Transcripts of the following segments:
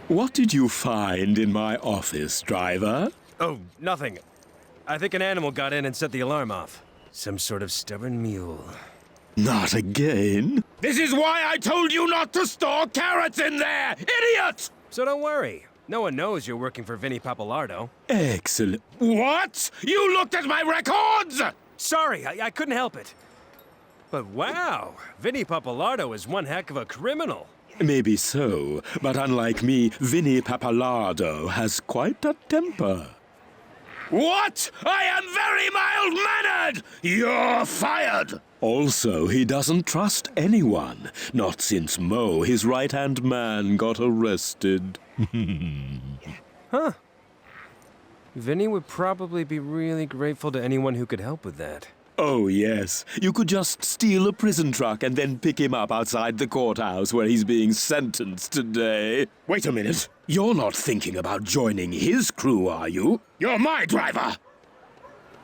What did you find in my office, driver? Oh, nothing. I think an animal got in and set the alarm off. Some sort of stubborn mule. Not again. This is why I told you not to store carrots in there, idiot! So don't worry. No one knows you're working for Vinni Pappalardo. Excellent. What? You looked at my records? Sorry, I couldn't help it. But wow, Vinni Pappalardo is one heck of a criminal. Maybe so, but unlike me, Vinni Pappalardo has quite a temper. What? I am very mild-mannered! You're fired! Also, he doesn't trust anyone, not since Moe, his right-hand man, got arrested. Huh. Vinny would probably be really grateful to anyone who could help with that. Oh, yes. You could just steal a prison truck and then pick him up outside the courthouse where he's being sentenced today. Wait a minute. You're not thinking about joining his crew, are you? You're my driver!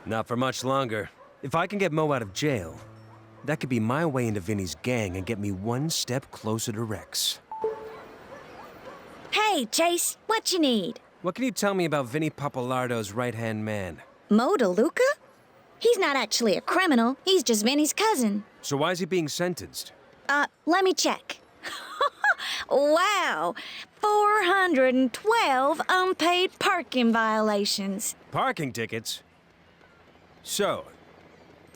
Not for much longer. If I can get Moe out of jail, that could be my way into Vinny's gang and get me one step closer to Rex. Hey, Chase, what you need? What can you tell me about Vinni Pappalardo's right-hand man? Moe DeLuca? He's not actually a criminal. He's just Vinny's cousin. So why is he being sentenced? Let me check. Wow, 412 unpaid parking violations. Parking tickets? So,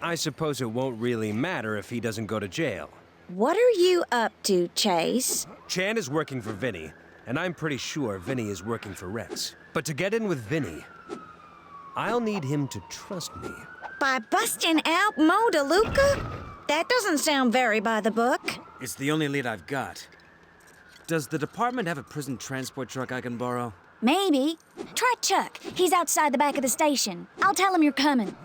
I suppose it won't really matter if he doesn't go to jail. What are you up to, Chase? Chan is working for Vinny, and I'm pretty sure Vinny is working for Rex. But to get in with Vinny, I'll need him to trust me. By busting out Moe DeLuca? That doesn't sound very by the book. It's the only lead I've got. Does the department have a prison transport truck I can borrow? Maybe. Try Chuck. He's outside the back of the station. I'll tell him you're coming.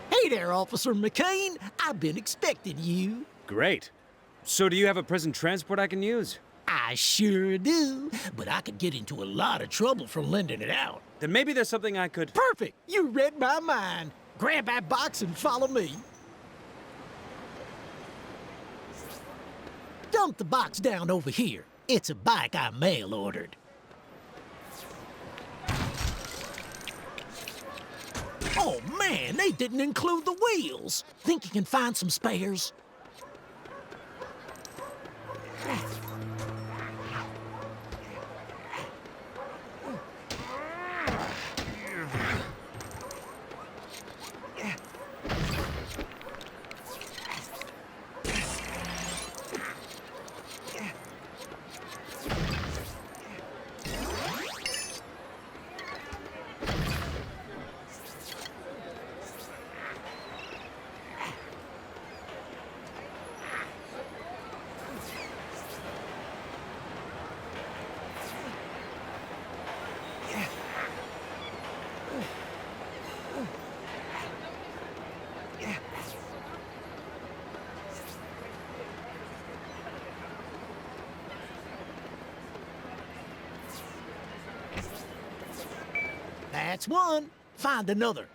Hey there, Officer McCain. I've been expecting you. Great. So do you have a prison transport I can use? I sure do, but I could get into a lot of trouble for lending it out. Then maybe there's something I could... Perfect! You read my mind. Grab that box and follow me. Dump the box down over here. It's a bike I mail-ordered. Oh, man, they didn't include the wheels. Think you can find some spares? That's one. Find another.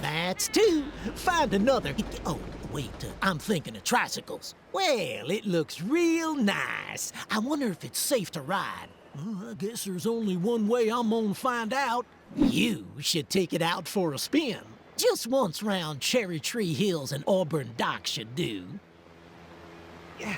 That's two. Find another. Oh, wait, I'm thinking of tricycles. Well, it looks real nice. I wonder if it's safe to ride. Well, I guess there's only one way I'm gonna find out. You should take it out for a spin. Just once round Cherry Tree Hills and Auburn Dock should do. Yeah.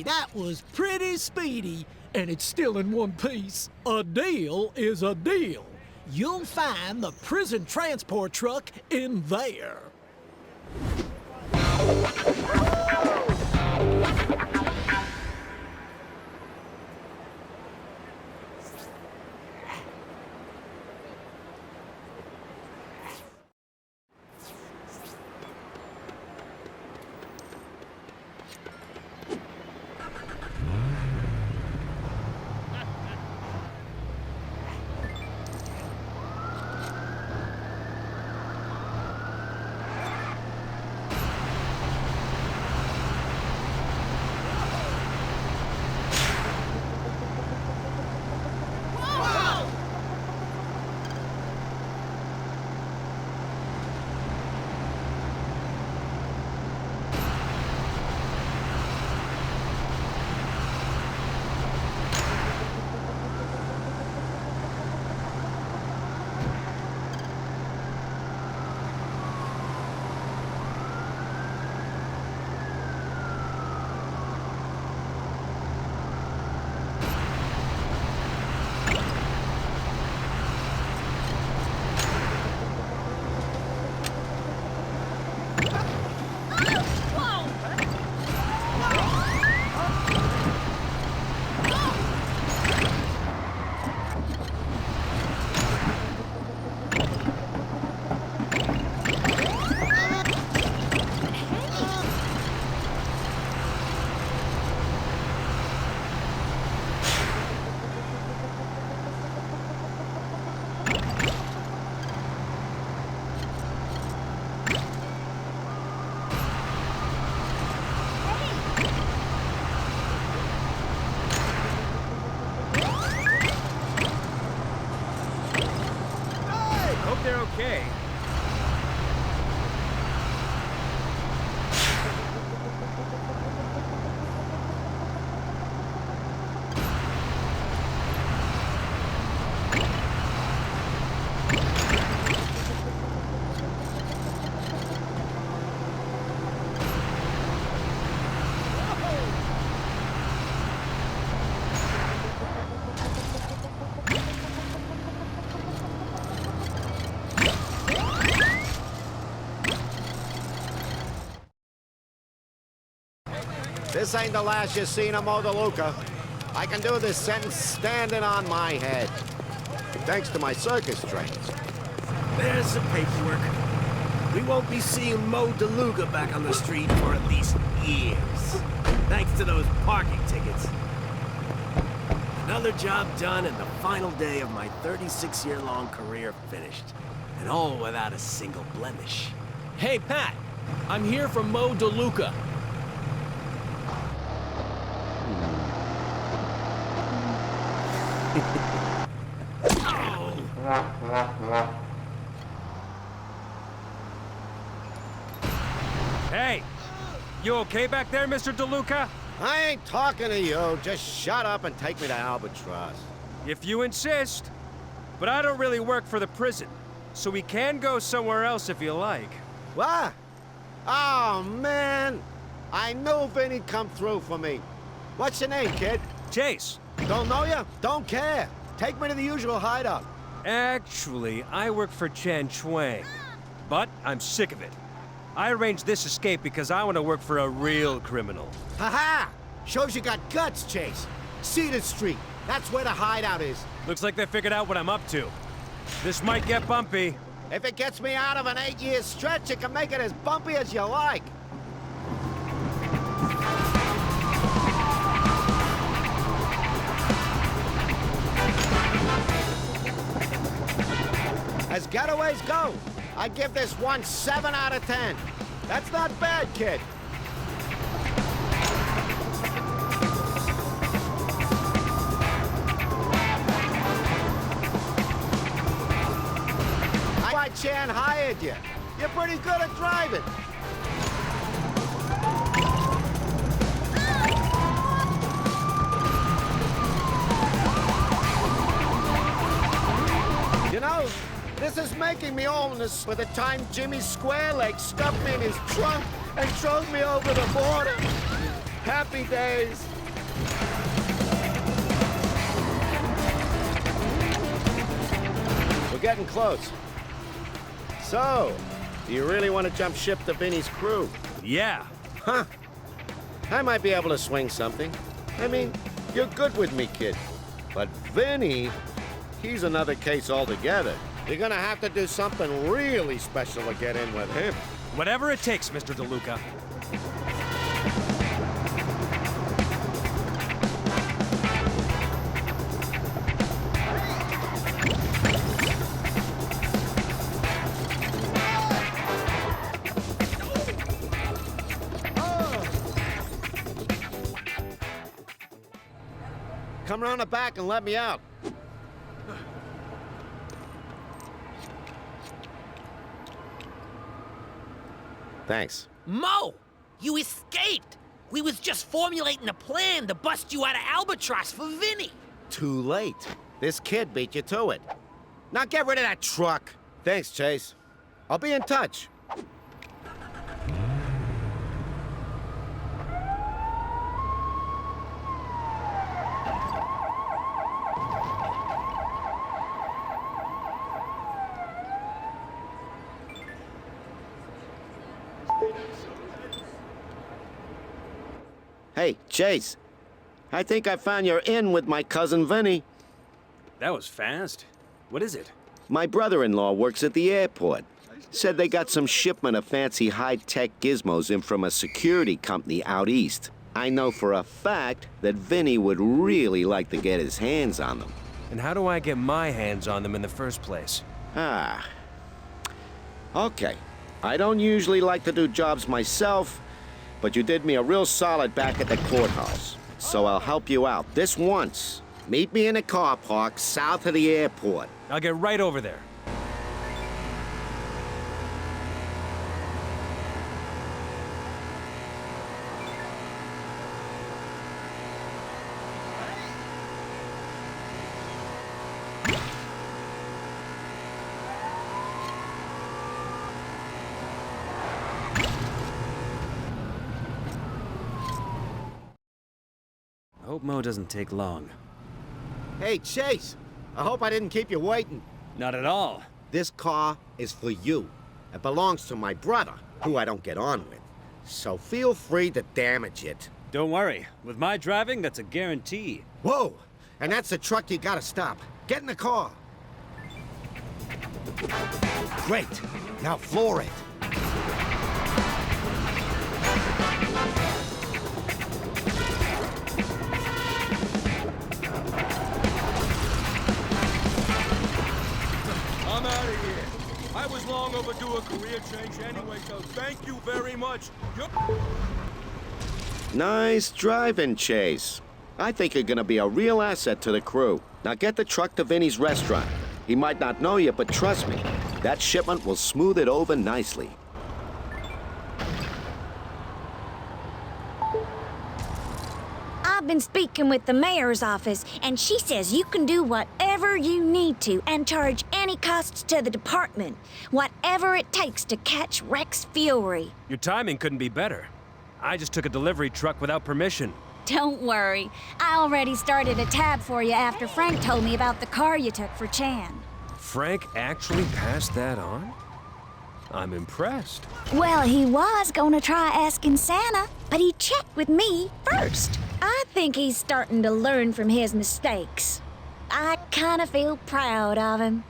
That was pretty speedy, and it's still in one piece. A deal is a deal. You'll find the prison transport truck in there. They're okay. This ain't the last you've seen of Moe DeLuca. I can do this sentence standing on my head. Thanks to my circus trains. There's the paperwork. We won't be seeing Moe DeLuca back on the street for at least years. Thanks to those parking tickets. Another job done and the final day of my 36-year-long career finished. And all without a single blemish. Hey, Pat. I'm here from Moe DeLuca. Hey! You okay back there, Mr. DeLuca? I ain't talking to you. Just shut up and take me to Albatross. If you insist. But I don't really work for the prison, so we can go somewhere else if you like. What? Oh, man. I knew Vinny'd come through for me. What's your name, kid? Chase. Don't know you? Don't care. Take me to the usual hideout. Actually, I work for Chan Chuang. But I'm sick of it. I arranged this escape because I want to work for a real criminal. Ha-ha! Shows you got guts, Chase. Cedar Street. That's where the hideout is. Looks like they figured out what I'm up to. This might get bumpy. If it gets me out of an 8-year stretch, you can make it as bumpy as you like. As getaways go, I give this one 7 out of 10. That's not bad, kid. Why Chan hired you? You're pretty good at driving. You know, this is making me ominous for the time Jimmy Squarelegs stuffed me in his trunk and drove me over the border. Happy days. We're getting close. So, do you really want to jump ship to Vinny's crew? Yeah. Huh. I might be able to swing something. I mean, you're good with me, kid. But Vinny, he's another case altogether. You're gonna have to do something really special to get in with him. Whatever it takes, Mr. DeLuca. Come around the back and let me out. Thanks. Moe, you escaped. We was just formulating a plan to bust you out of Albatross for Vinny. Too late. This kid beat you to it. Now get rid of that truck. Thanks, Chase. I'll be in touch. Hey, Chase. I think I found your in with my cousin Vinny. That was fast. What is it? My brother-in-law works at the airport. Said they got some shipment of fancy high-tech gizmos in from a security company out east. I know for a fact that Vinny would really like to get his hands on them. And how do I get my hands on them in the first place? Ah. Okay. I don't usually like to do jobs myself, but you did me a real solid back at the courthouse. So I'll help you out this once. Meet me in a car park south of the airport. I'll get right over there. I hope Moe doesn't take long. Hey, Chase. I hope I didn't keep you waiting. Not at all. This car is for you. It belongs to my brother, who I don't get on with. So feel free to damage it. Don't worry. With my driving, that's a guarantee. Whoa! And that's the truck you gotta stop. Get in the car. Great. Now floor it. I'm out of here. I was long overdue a career change anyway, so thank you very much. Nice driving, Chase. I think you're gonna be a real asset to the crew. Now get the truck to Vinny's restaurant. He might not know you, but trust me, that shipment will smooth it over nicely. I've been speaking with the mayor's office, and she says you can do whatever you need to and charge any costs to the department. Whatever it takes to catch Rex Fury. Your timing couldn't be better. I just took a delivery truck without permission. Don't worry. I already started a tab for you after Frank told me about the car you took for Chan. Frank actually passed that on? I'm impressed. Well, he was gonna try asking Santa, but he checked with me first. I think he's starting to learn from his mistakes. I kind of feel proud of him.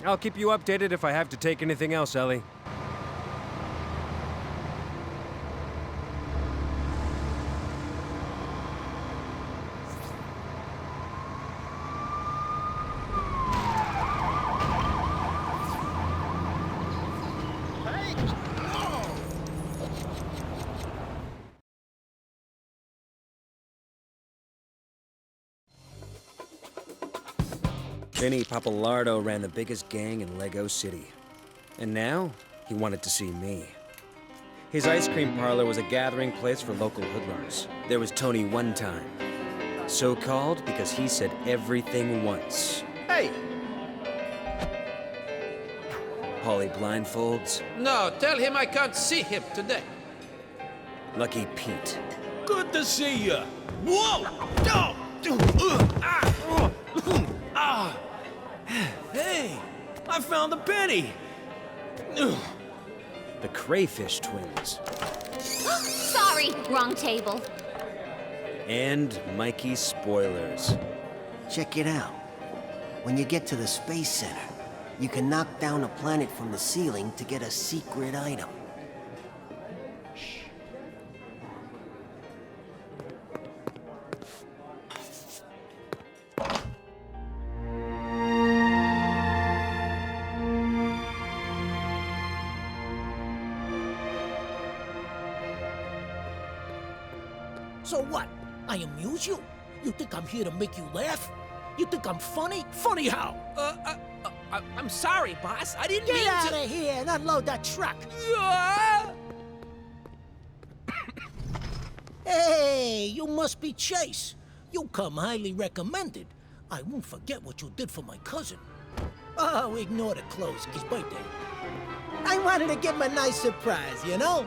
I'll keep you updated if I have to take anything else, Ellie. Vinni Pappalardo ran the biggest gang in Lego City. And now, he wanted to see me. His ice cream parlor was a gathering place for local hoodlums. There was Tony One Time. So called because he said everything once. Hey! Polly Blindfolds. No, tell him I can't see him today. Lucky Pete. Good to see you. Whoa! Hey, I found the penny. The Crayfish Twins. Sorry, wrong table. And Mikey Spoilers. Check it out. When you get to the Space Center, you can knock down a planet from the ceiling to get a secret item. So what? I amuse you? You think I'm here to make you laugh? You think I'm funny? Funny how? I'm sorry, boss. I didn't Get mean out to... of here and unload that truck. Hey, you must be Chase. You come highly recommended. I won't forget what you did for my cousin. Oh, ignore the clothes, his birthday. I wanted to give him a nice surprise, you know?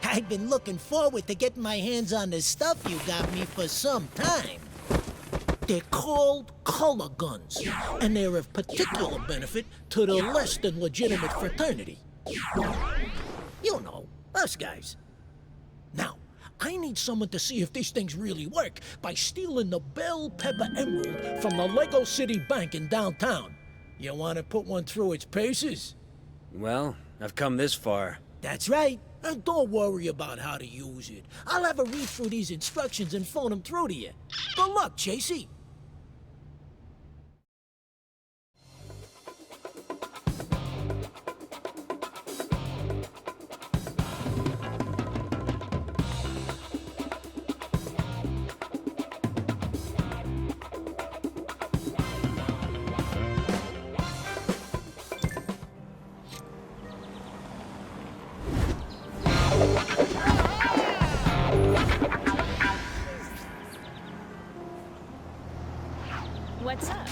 I've been looking forward to getting my hands on the stuff you got me for some time. They're called color guns, and they're of particular benefit to the less than legitimate fraternity. You know, us guys. Now, I need someone to see if these things really work by stealing the bell pepper emerald from the Lego City Bank in downtown. You want to put one through its paces? Well, I've come this far. That's right. And don't worry about how to use it. I'll have a read through these instructions and phone them through to you. Good luck, Chasey. What's up?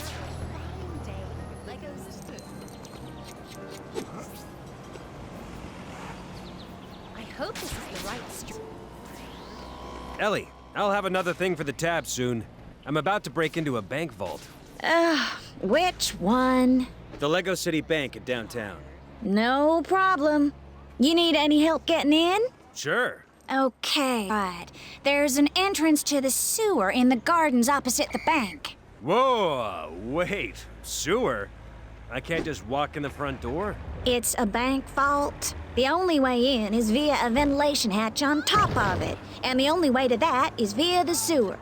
I hope this is the right street. Ellie, I'll have another thing for the tab soon. I'm about to break into a bank vault. Which one? The Lego City Bank at downtown. No problem. You need any help getting in? Sure. Okay. Right. There's an entrance to the sewer in the gardens opposite the bank. Whoa, wait. Sewer? I can't just walk in the front door? It's a bank vault. The only way in is via a ventilation hatch on top of it, and the only way to that is via the sewer.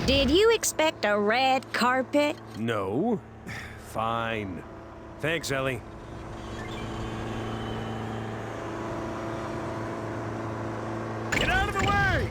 Did you expect a red carpet? No. Fine. Thanks, Ellie. Get out of the way!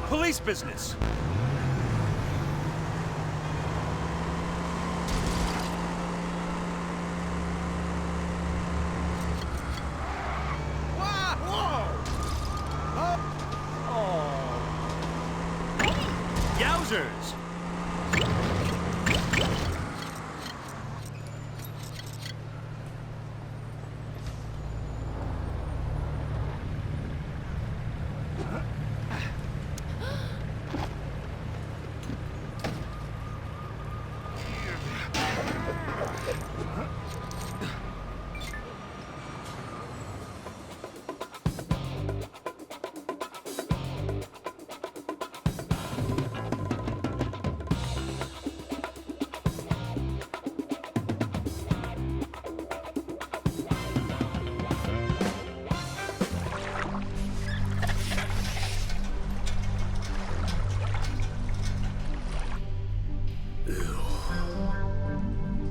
Police business. Yowzers!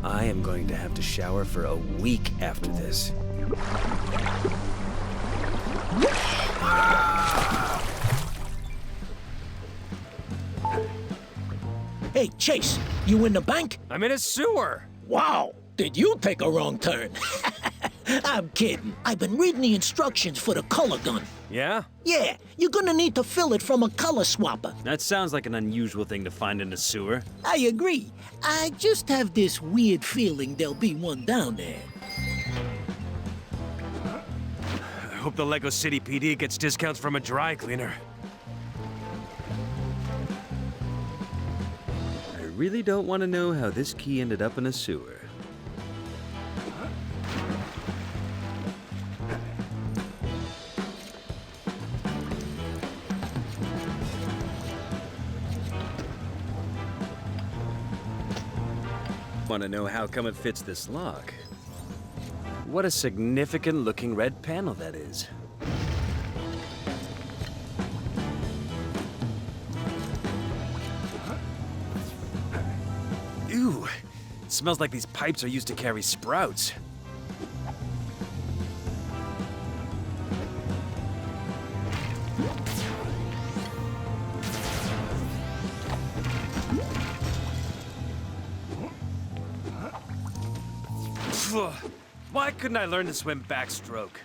I am going to have to shower for a week after this. Hey, Chase, you in the bank? I'm in a sewer! Wow, did you take a wrong turn? I'm kidding. I've been reading the instructions for the color gun. Yeah? Yeah, you're gonna need to fill it from a color swapper. That sounds like an unusual thing to find in a sewer. I agree. I just have this weird feeling there'll be one down there. I hope the Lego City PD gets discounts from a dry cleaner. I really don't want to know how this key ended up in a sewer. Want to know how come it fits this lock? What a significant looking red panel that is. Ew, it smells like these pipes are used to carry sprouts. Why couldn't I learn to swim backstroke?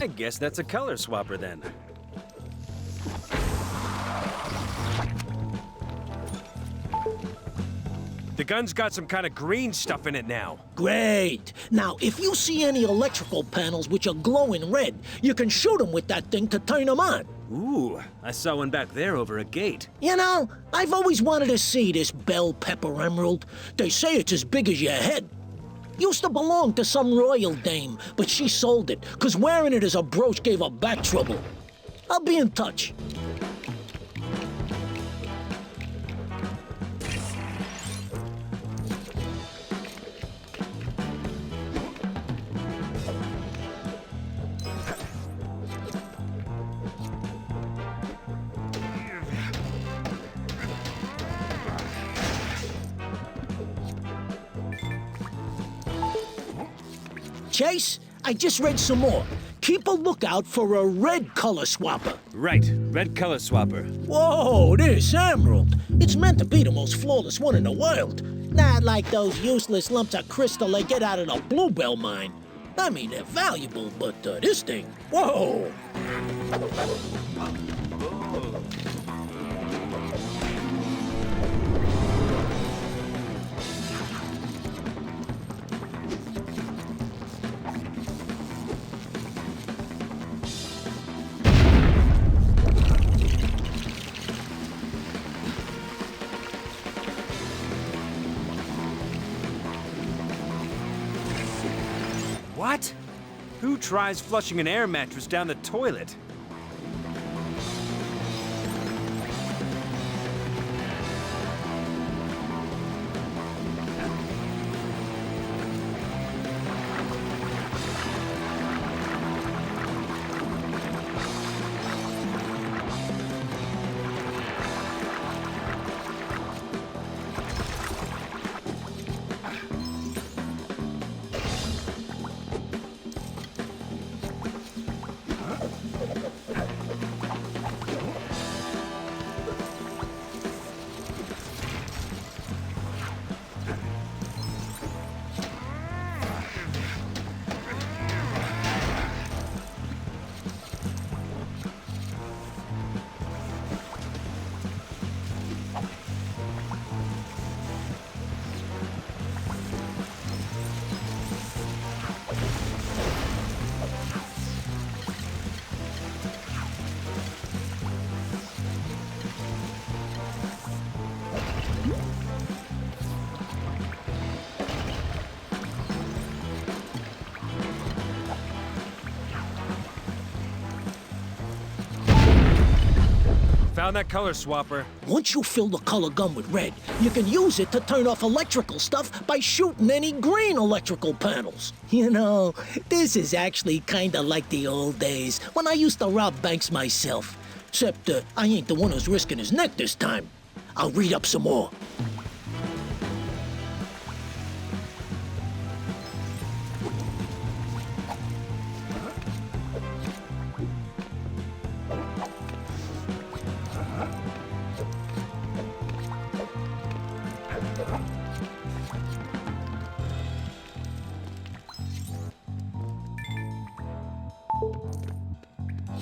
I guess that's a color swapper then. The gun's got some kind of green stuff in it now. Great. Now, if you see any electrical panels which are glowing red, you can shoot them with that thing to turn them on. Ooh, I saw one back there over a gate. You know, I've always wanted to see this bell pepper emerald. They say it's as big as your head. Used to belong to some royal dame, but she sold it, 'cause wearing it as a brooch gave her back trouble. I'll be in touch. Chase, I just read some more. Keep a lookout for a red color swapper. Right, red color swapper. Whoa, this emerald. It's meant to be the most flawless one in the world. Not like those useless lumps of crystal they get out of the bluebell mine. I mean, they're valuable, but this thing, whoa. What? Who tries flushing an air mattress down the toilet? Found that color swapper. Once you fill the color gun with red, you can use it to turn off electrical stuff by shooting any green electrical panels. You know, this is actually kinda like the old days when I used to rob banks myself. Except I ain't the one who's risking his neck this time. I'll read up some more.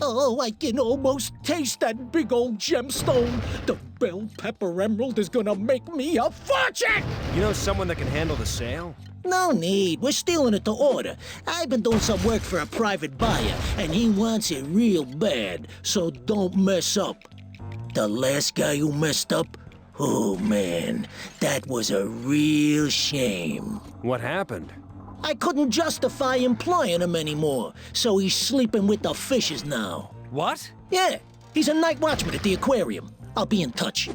Oh, I can almost taste that big old gemstone. The bell pepper emerald is gonna make me a fortune! You know someone that can handle the sale? No need. We're stealing it to order. I've been doing some work for a private buyer, and he wants it real bad, so don't mess up. The last guy who messed up? Oh, man, that was a real shame. What happened? I couldn't justify employing him anymore, so he's sleeping with the fishes now. What? Yeah, he's a night watchman at the aquarium. I'll be in touch.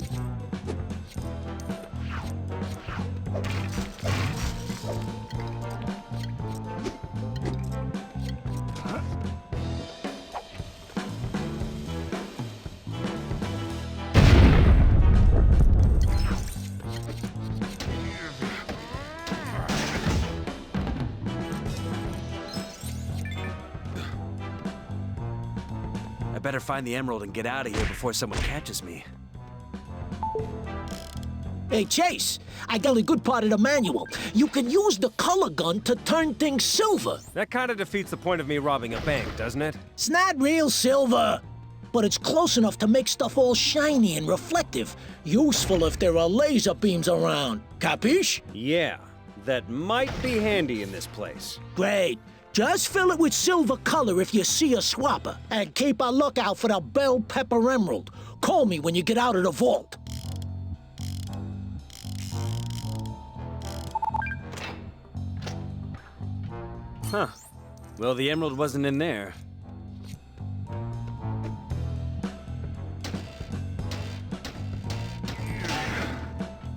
I better find the emerald and get out of here before someone catches me. Hey, Chase, I got a good part of the manual. You can use the color gun to turn things silver. That kind of defeats the point of me robbing a bank, doesn't it? It's not real silver. but it's close enough to make stuff all shiny and reflective. Useful if there are laser beams around. Capiche? Yeah, that might be handy in this place. Great. Just fill it with silver color if you see a swapper, and keep a lookout for the bell pepper emerald. Call me when you get out of the vault. Huh. Well, the emerald wasn't in there.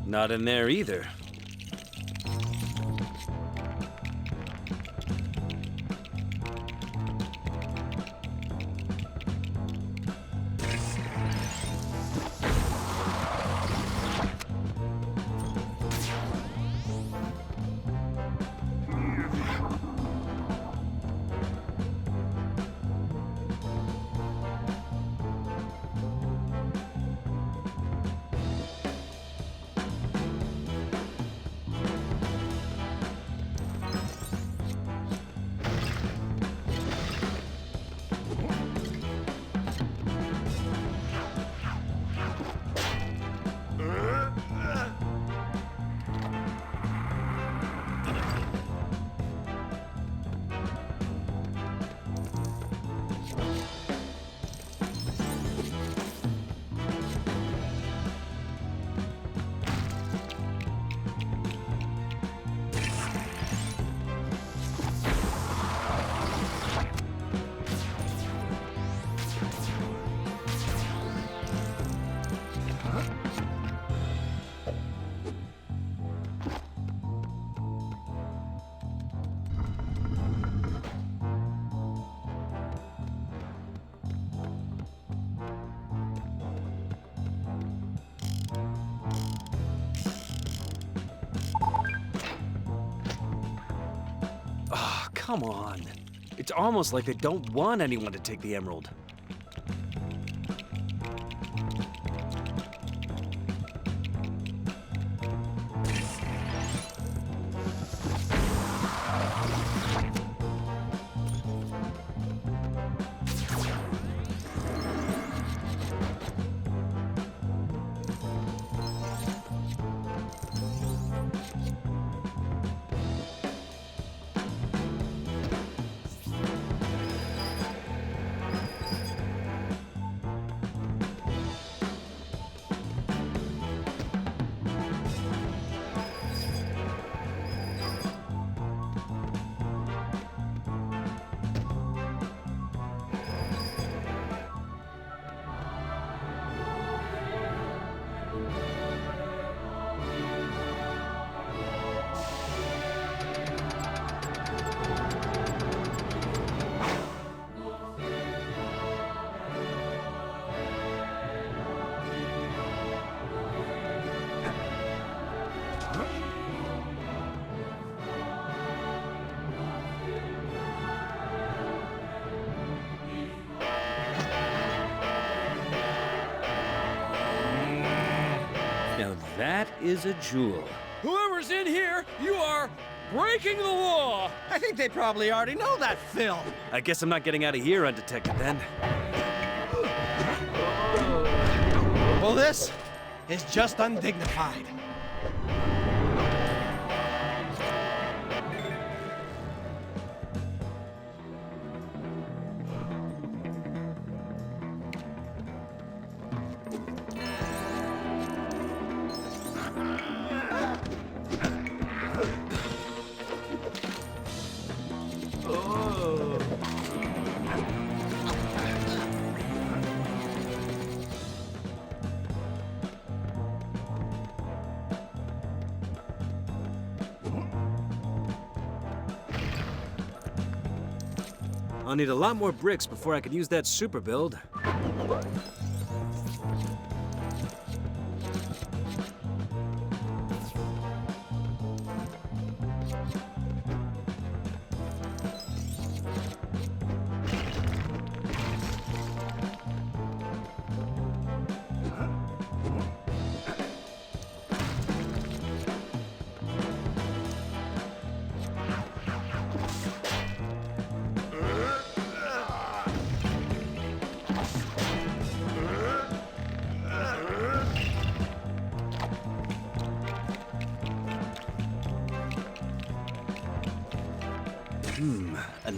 Not in there either. Come on. It's almost like they don't want anyone to take the emerald. Now that is a jewel. Whoever's in here, you are breaking the law! I think they probably already know that, Phil. I guess I'm not getting out of here undetected then. Well, this is just undignified. I'll need a lot more bricks before I can use that super build.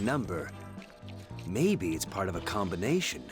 number. Maybe it's part of a combination.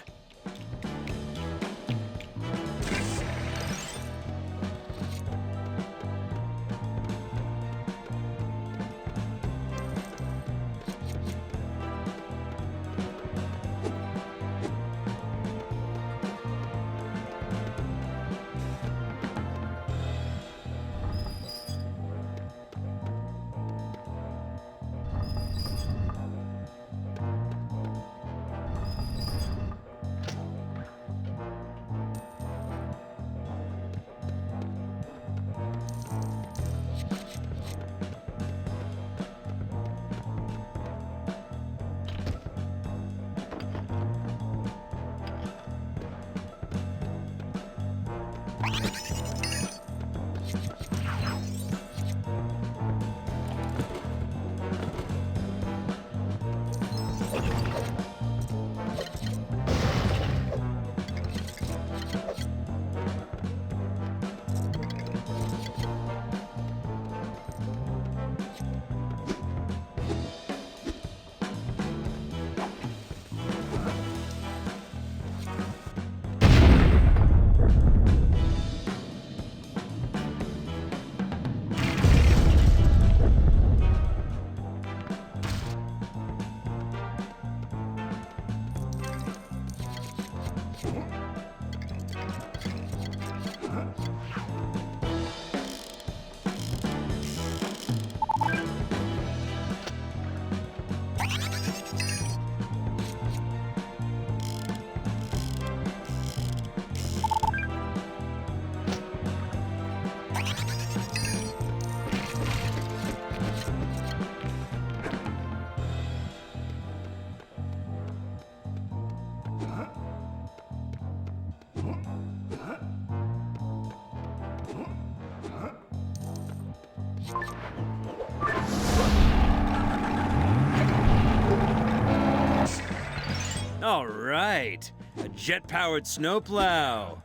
All right, a jet-powered snowplow.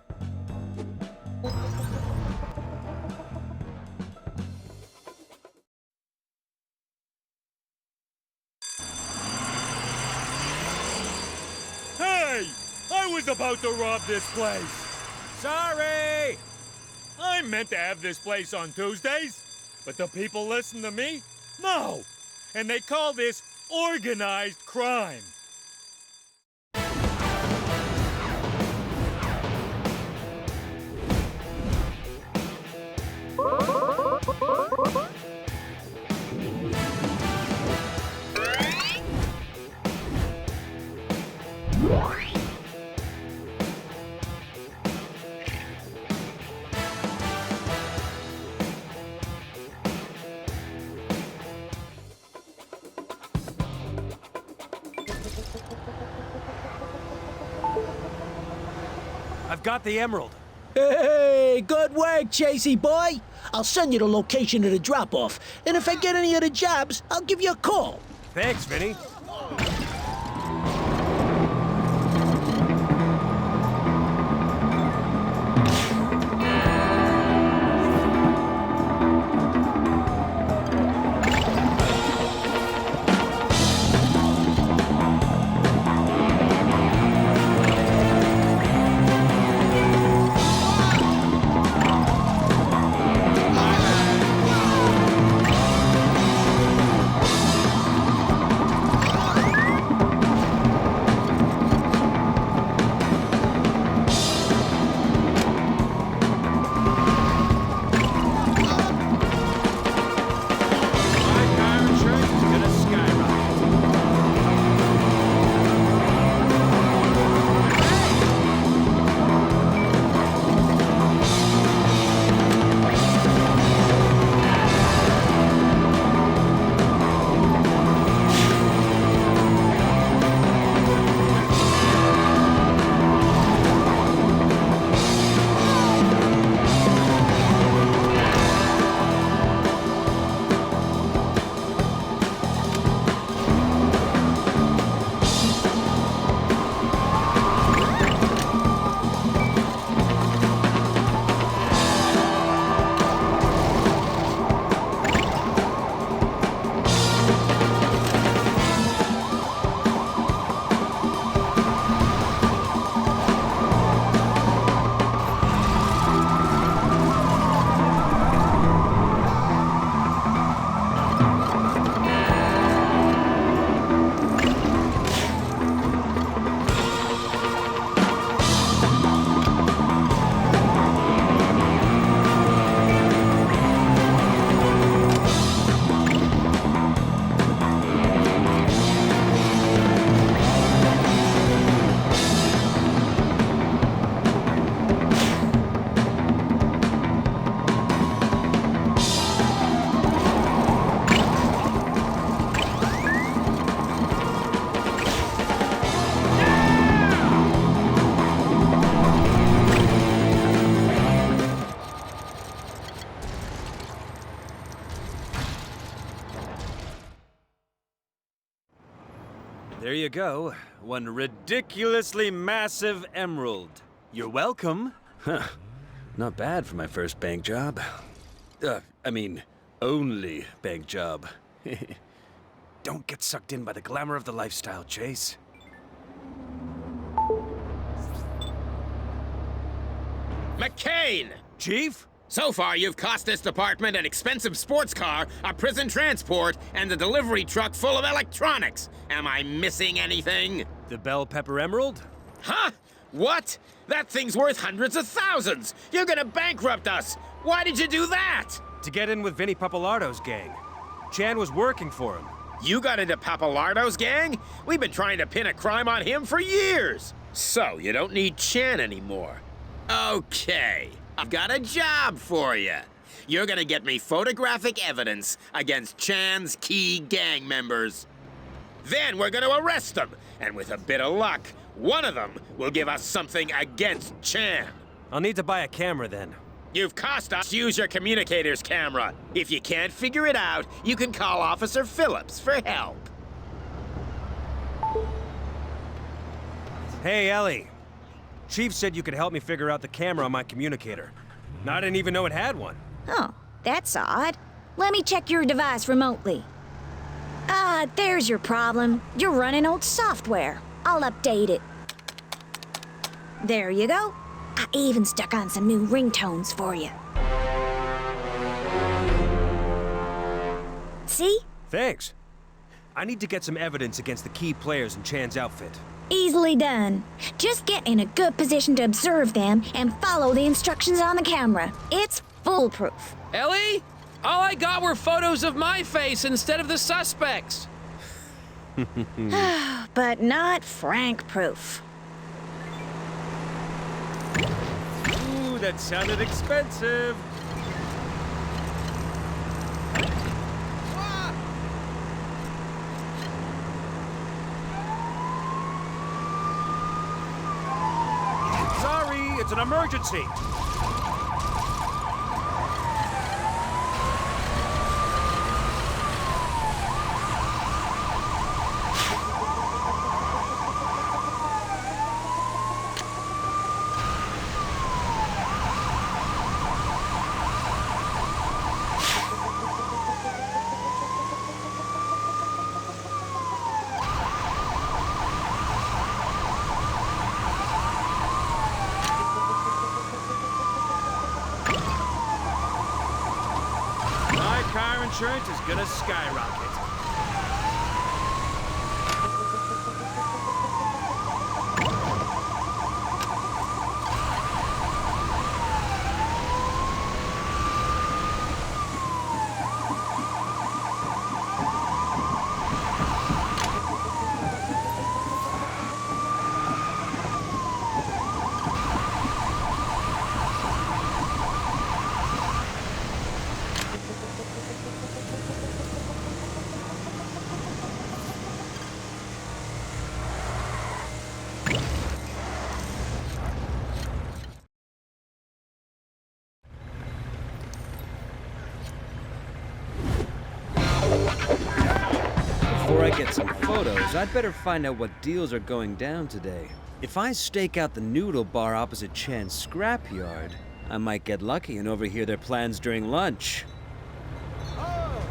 Hey! I was about to rob this place. Sorry! I meant to have this place on Tuesdays, but the people listen to me? No! And they call this organized crime. I've got the emerald. Hey, good work, Chasey boy. I'll send you the location of the drop-off, and if I get any other jobs, I'll give you a call. Thanks, Vinny. you go. One ridiculously massive emerald. You're welcome. Huh. Not bad for my first bank job. Only bank job. Don't get sucked in by the glamour of the lifestyle, Chase. McCain! Chief? So far, you've cost this department an expensive sports car, a prison transport, and a delivery truck full of electronics. Am I missing anything? The bell pepper emerald? Huh? What? That thing's worth hundreds of thousands! You're gonna bankrupt us! Why did you do that? To get in with Vinni Pappalardo's gang. Chan was working for him. You got into Pappalardo's gang? We've been trying to pin a crime on him for years! So, you don't need Chan anymore. Okay, I've got a job for you. You're gonna get me photographic evidence against Chan's key gang members. Then we're gonna arrest them, and with a bit of luck, one of them will give us something against Chan. I'll need to buy a camera then. You've cost us. Use your communicator's camera. If you can't figure it out, you can call Officer Phillips for help. Hey, Ellie. Chief said you could help me figure out the camera on my communicator. I didn't even know it had one. Oh, that's odd. Let me check your device remotely. There's your problem. You're running old software. I'll update it. There you go. I even stuck on some new ringtones for you. See? Thanks. I need to get some evidence against the key players in Chan's outfit. Easily done. Just get in a good position to observe them and follow the instructions on the camera. It's foolproof. Ellie? All I got were photos of my face instead of the suspects. But not Frank-proof. Ooh, that sounded expensive. Sorry, it's an emergency. Car insurance is gonna skyrocket. Before I get some photos, I'd better find out what deals are going down today. If I stake out the noodle bar opposite Chan's scrapyard, I might get lucky and overhear their plans during lunch. Oh!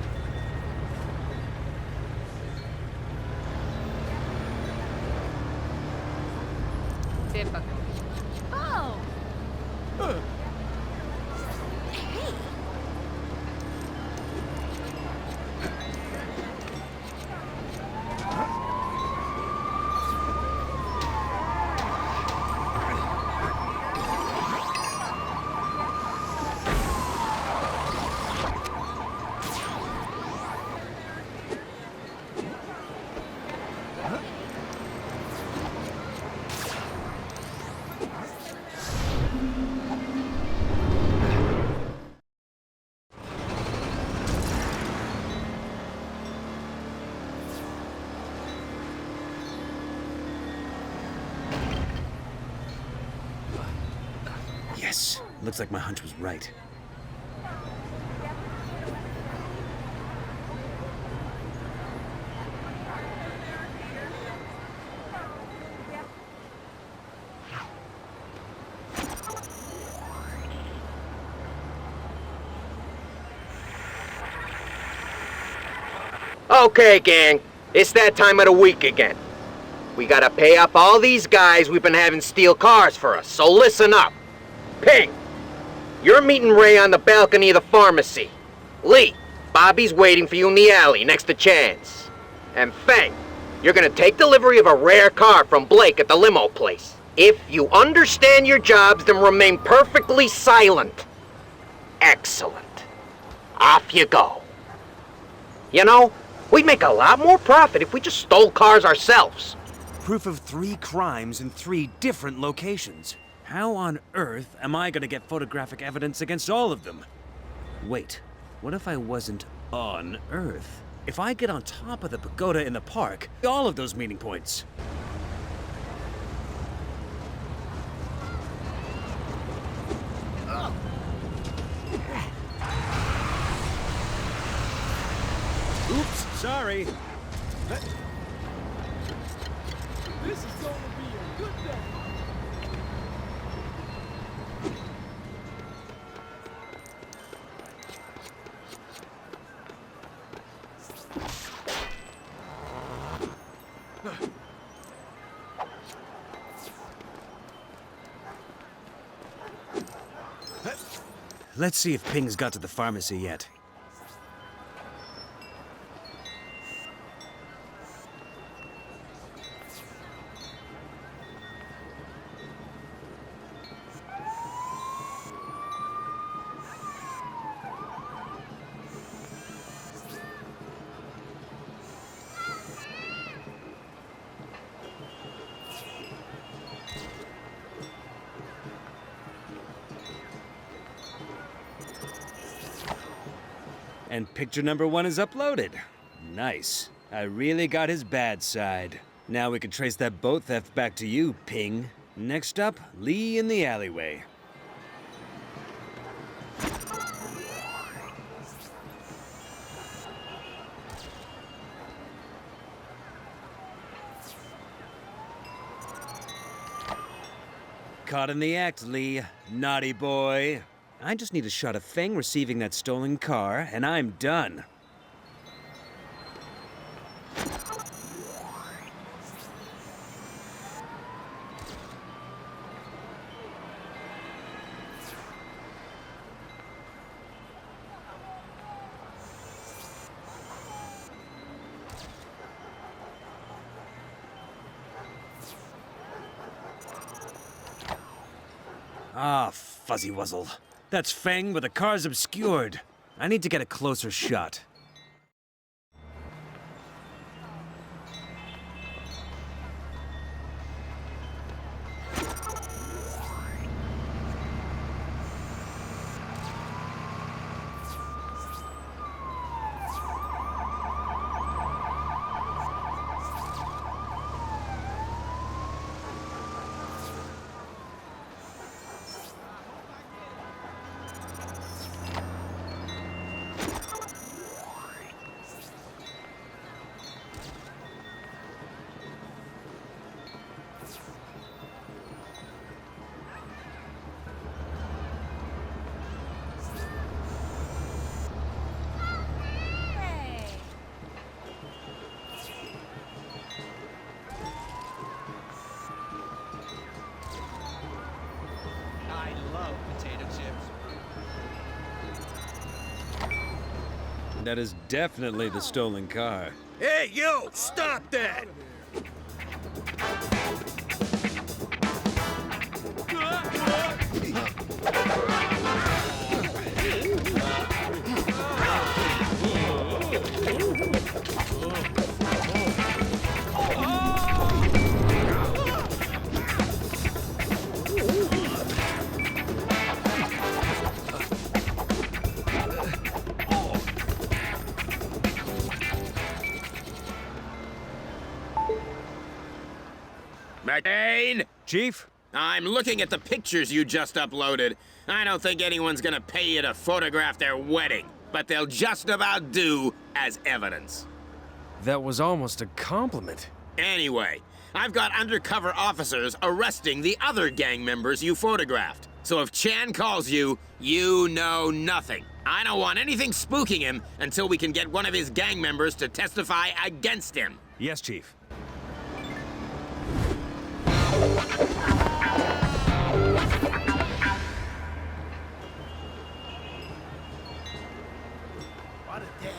Yes, looks like my hunch was right. Okay, gang. It's that time of the week again. We gotta pay up all these guys we've been having steal cars for us, so listen up. Ping, you're meeting Ray on the balcony of the pharmacy. Lee, Bobby's waiting for you in the alley next to Chan's. And Feng, you're gonna take delivery of a rare car from Blake at the limo place. If you understand your jobs, then remain perfectly silent. Excellent. Off you go. You know, we'd make a lot more profit if we just stole cars ourselves. Proof of 3 crimes in 3 different locations. How on earth am I gonna get photographic evidence against all of them? Wait, what if I wasn't on Earth? If I get on top of the pagoda in the park, all of those meeting points. Oops, sorry. This is going to be a good day. Let's see if Ping's got to the pharmacy yet. And picture number 1 is uploaded. Nice. I really got his bad side. Now we can trace that boat theft back to you, Ping. Next up, Lee in the alleyway. Caught in the act, Lee. Naughty boy. I just need a shot of Feng receiving that stolen car, and I'm done. Ah, fuzzy wuzzle. That's Feng, but the car's obscured. I need to get a closer shot. That is definitely the stolen car. Hey, you! Stop that! McCain! Chief? I'm looking at the pictures you just uploaded. I don't think anyone's gonna pay you to photograph their wedding, but they'll just about do as evidence. That was almost a compliment. Anyway, I've got undercover officers arresting the other gang members you photographed. So if Chan calls you, you know nothing. I don't want anything spooking him until we can get one of his gang members to testify against him. Yes, Chief. What a day.